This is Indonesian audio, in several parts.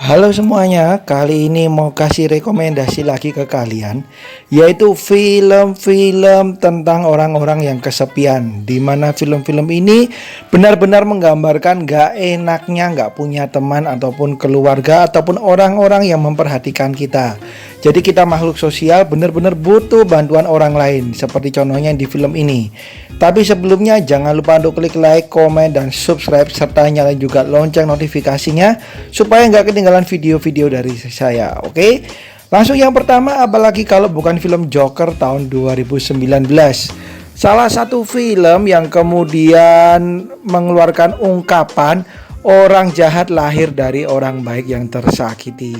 Halo semuanya, kali ini mau kasih rekomendasi lagi ke kalian, yaitu film-film tentang orang-orang yang kesepian. Dimana film-film ini benar-benar menggambarkan gak enaknya gak punya teman ataupun keluarga ataupun orang-orang yang memperhatikan kita. Jadi kita makhluk sosial benar-benar butuh bantuan orang lain, seperti contohnya di film ini. Tapi sebelumnya jangan lupa untuk klik like, komen, dan subscribe serta nyalain juga lonceng notifikasinya supaya nggak ketinggalan video-video dari saya. Oke? Langsung yang pertama, apalagi kalau bukan film Joker tahun 2019. Salah satu film yang kemudian mengeluarkan ungkapan orang jahat lahir dari orang baik yang tersakiti,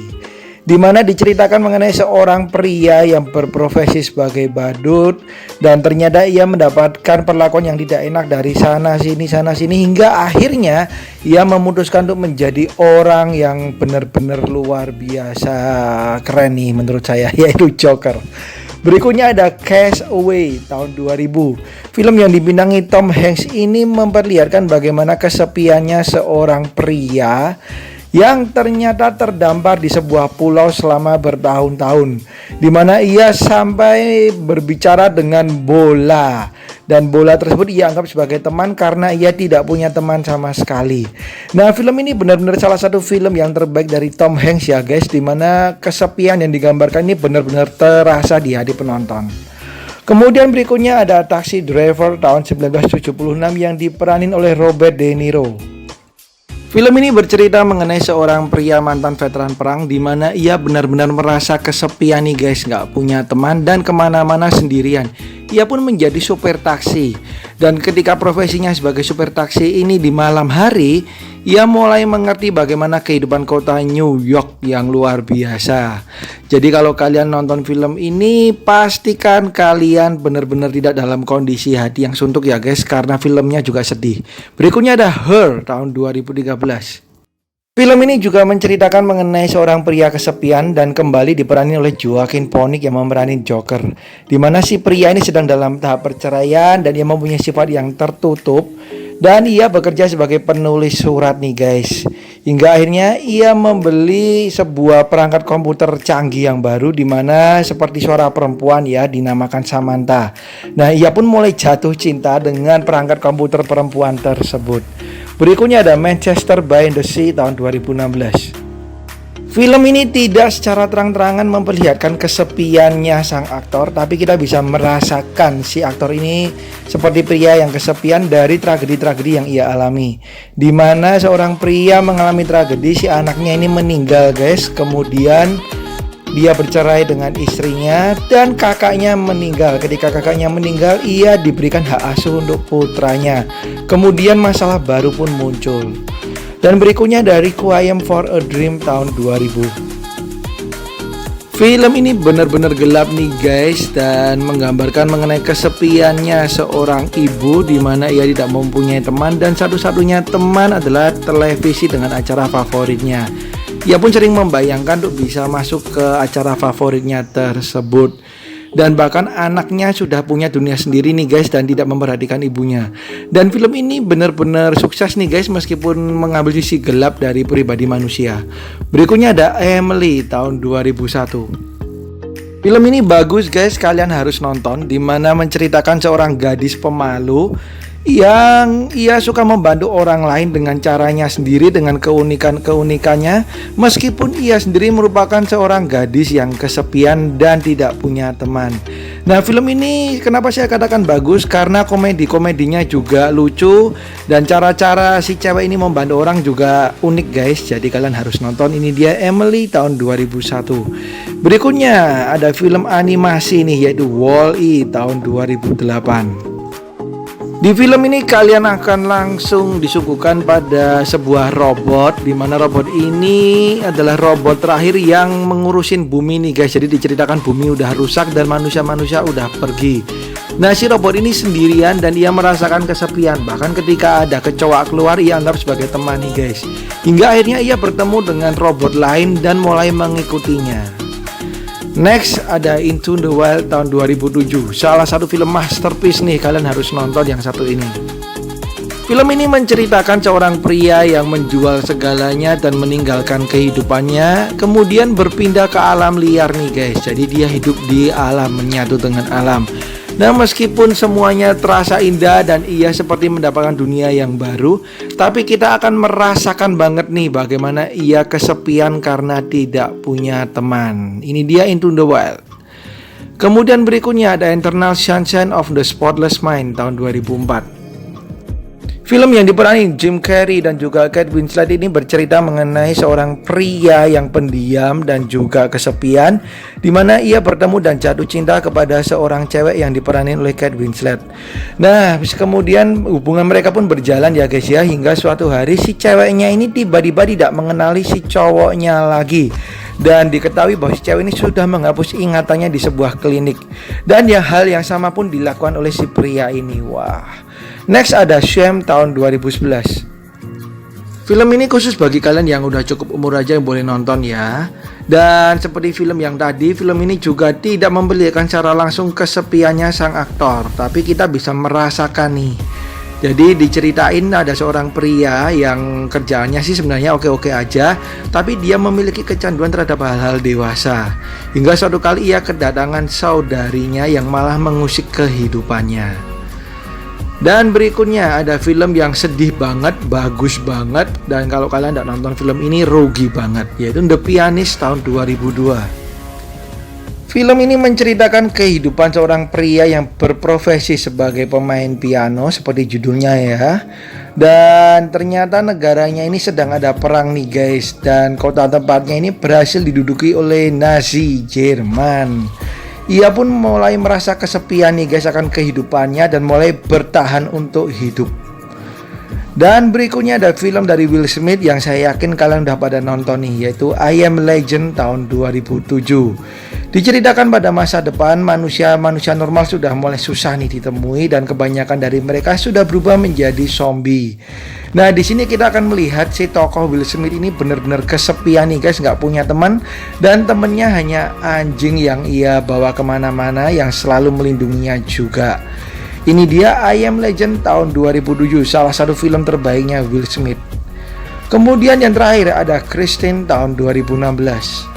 di mana diceritakan mengenai seorang pria yang berprofesi sebagai badut dan ternyata ia mendapatkan perlakuan yang tidak enak dari sana sini hingga akhirnya ia memutuskan untuk menjadi orang yang benar-benar luar biasa keren nih menurut saya, yaitu Joker. Berikutnya ada Castaway tahun 2000. Film yang dibintangi Tom Hanks ini memperlihatkan bagaimana kesepiannya seorang pria yang ternyata terdampar di sebuah pulau selama bertahun-tahun, di mana ia sampai berbicara dengan bola, dan bola tersebut ia anggap sebagai teman karena ia tidak punya teman sama sekali. Nah, film ini benar-benar salah satu film yang terbaik dari Tom Hanks ya guys, di mana kesepian yang digambarkan ini benar-benar terasa di hati penonton. Kemudian berikutnya ada Taxi Driver tahun 1976 yang diperanin oleh Robert De Niro. Film ini bercerita mengenai seorang pria mantan veteran perang, di mana ia benar-benar merasa kesepian nih guys, nggak punya teman dan kemana-mana sendirian. Ia pun menjadi supir taksi, dan ketika profesinya sebagai supir taksi ini di malam hari, ia mulai mengerti bagaimana kehidupan kota New York yang luar biasa. Jadi kalau kalian nonton film ini, pastikan kalian benar-benar tidak dalam kondisi hati yang suntuk ya guys, karena filmnya juga sedih. Berikutnya ada Her tahun 2013. Film ini juga menceritakan mengenai seorang pria kesepian dan kembali diperankan oleh Joaquin Phoenix yang memerankan Joker, di mana si pria ini sedang dalam tahap perceraian dan ia mempunyai sifat yang tertutup, dan ia bekerja sebagai penulis surat nih guys. Hingga akhirnya ia membeli sebuah perangkat komputer canggih yang baru, di mana seperti suara perempuan ya, dinamakan Samantha. Nah, ia pun mulai jatuh cinta dengan perangkat komputer perempuan tersebut. Berikutnya ada Manchester by the Sea tahun 2016. Film ini tidak secara terang-terangan memperlihatkan kesepiannya sang aktor, tapi kita bisa merasakan si aktor ini seperti pria yang kesepian dari tragedi-tragedi yang ia alami. Di mana seorang pria mengalami tragedi, si anaknya ini meninggal guys, kemudian dia bercerai dengan istrinya dan kakaknya meninggal. Ketika kakaknya meninggal, ia diberikan hak asuh untuk putranya. Kemudian masalah baru pun muncul. Dan berikutnya dari Requiem for a Dream tahun 2000. Film ini benar-benar gelap nih guys, dan menggambarkan mengenai kesepiannya seorang ibu, di mana ia tidak mempunyai teman dan satu-satunya teman adalah televisi dengan acara favoritnya. Ia pun sering membayangkan untuk bisa masuk ke acara favoritnya tersebut, dan bahkan anaknya sudah punya dunia sendiri nih guys dan tidak memperhatikan ibunya. Dan film ini benar-benar sukses nih guys, meskipun mengambil sisi gelap dari pribadi manusia. Berikutnya ada Emily tahun 2001. Film ini bagus guys, kalian harus nonton, di mana menceritakan seorang gadis pemalu yang ia suka membantu orang lain dengan caranya sendiri, dengan keunikannya, meskipun ia sendiri merupakan seorang gadis yang kesepian dan tidak punya teman. Nah, film ini kenapa saya katakan bagus, karena komedinya juga lucu, dan cara-cara si cewek ini membantu orang juga unik guys. Jadi kalian harus nonton. Ini dia Emily tahun 2001. Berikutnya ada film animasi nih, yaitu Wall-E tahun 2008. Di film ini kalian akan langsung disuguhkan pada sebuah robot, di mana robot ini adalah robot terakhir yang mengurusin bumi nih guys. Jadi diceritakan bumi udah rusak dan manusia-manusia udah pergi. Nah, si robot ini sendirian dan ia merasakan kesepian. Bahkan ketika ada kecoa keluar, ia anggap sebagai teman nih guys. Hingga akhirnya ia bertemu dengan robot lain dan mulai mengikutinya. Next ada Into the Wild tahun 2007. Salah satu film masterpiece nih, kalian harus nonton yang satu ini. Film ini menceritakan seorang pria yang menjual segalanya dan meninggalkan kehidupannya, kemudian berpindah ke alam liar nih guys. Jadi dia hidup di alam, menyatu dengan alam. Nah, meskipun semuanya terasa indah dan ia seperti mendapatkan dunia yang baru, tapi kita akan merasakan banget nih bagaimana ia kesepian karena tidak punya teman. Ini dia Into the Wild. Kemudian berikutnya ada Eternal Sunshine of the Spotless Mind tahun 2004. Film yang diperani Jim Carrey dan juga Kate Winslet ini bercerita mengenai seorang pria yang pendiam dan juga kesepian, di mana ia bertemu dan jatuh cinta kepada seorang cewek yang diperanin oleh Kate Winslet. Nah, kemudian hubungan mereka pun berjalan ya guys ya, hingga suatu hari si ceweknya ini tiba-tiba tidak mengenali si cowoknya lagi. Dan diketahui bahwa si cewek ini sudah menghapus ingatannya di sebuah klinik. Dan hal yang sama pun dilakukan oleh si pria ini. Wah. Next ada Shame tahun 2011. Film ini khusus bagi kalian yang udah cukup umur aja yang boleh nonton ya. Dan seperti film yang tadi, film ini juga tidak memperlihatkan secara langsung kesepiannya sang aktor, tapi kita bisa merasakan nih. Jadi diceritain ada seorang pria yang kerjaannya sih sebenarnya oke-oke aja, tapi dia memiliki kecanduan terhadap hal-hal dewasa. Hingga suatu kali ia kedatangan saudarinya yang malah mengusik kehidupannya. Dan berikutnya ada film yang sedih banget, bagus banget, dan kalau kalian tidak nonton film ini rugi banget, yaitu The Pianist tahun 2002. Film ini menceritakan kehidupan seorang pria yang berprofesi sebagai pemain piano seperti judulnya ya. Dan ternyata negaranya ini sedang ada perang nih guys, dan kota tempatnya ini berhasil diduduki oleh Nazi Jerman. Ia pun mulai merasa kesepian nih guys akan kehidupannya dan mulai bertahan untuk hidup. Dan berikutnya ada film dari Will Smith yang saya yakin kalian udah pada nonton nih, yaitu I Am Legend tahun 2007. Diceritakan pada masa depan manusia normal sudah mulai susah nih ditemui dan kebanyakan dari mereka sudah berubah menjadi zombie. Nah, di sini kita akan melihat si tokoh Will Smith ini benar-benar kesepian nih guys, nggak punya teman, dan temennya hanya anjing yang ia bawa kemana-mana yang selalu melindunginya juga. Ini dia I Am Legend tahun 2007, salah satu film terbaiknya Will Smith. Kemudian yang terakhir ada Christine tahun 2016.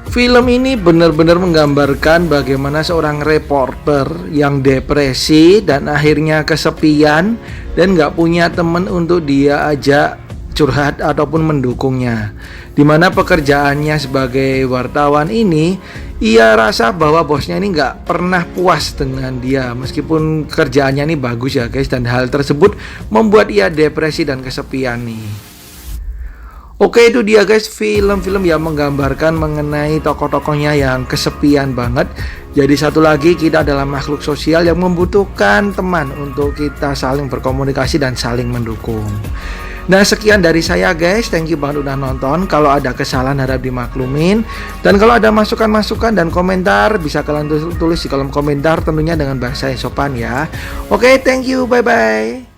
Film ini benar-benar menggambarkan bagaimana seorang reporter yang depresi dan akhirnya kesepian dan gak punya teman untuk dia ajak curhat ataupun mendukungnya. Dimana pekerjaannya sebagai wartawan ini, ia rasa bahwa bosnya ini gak pernah puas dengan dia meskipun kerjaannya ini bagus ya guys, dan hal tersebut membuat ia depresi dan kesepian nih. Oke, itu dia guys film-film yang menggambarkan mengenai tokoh-tokohnya yang kesepian banget. Jadi satu lagi, kita adalah makhluk sosial yang membutuhkan teman untuk kita saling berkomunikasi dan saling mendukung. Nah, sekian dari saya guys, thank you banget udah nonton. Kalau ada kesalahan harap dimaklumin. Dan kalau ada masukan-masukan dan komentar, bisa kalian tulis di kolom komentar tentunya dengan bahasa yang sopan ya. Oke, thank you, bye-bye.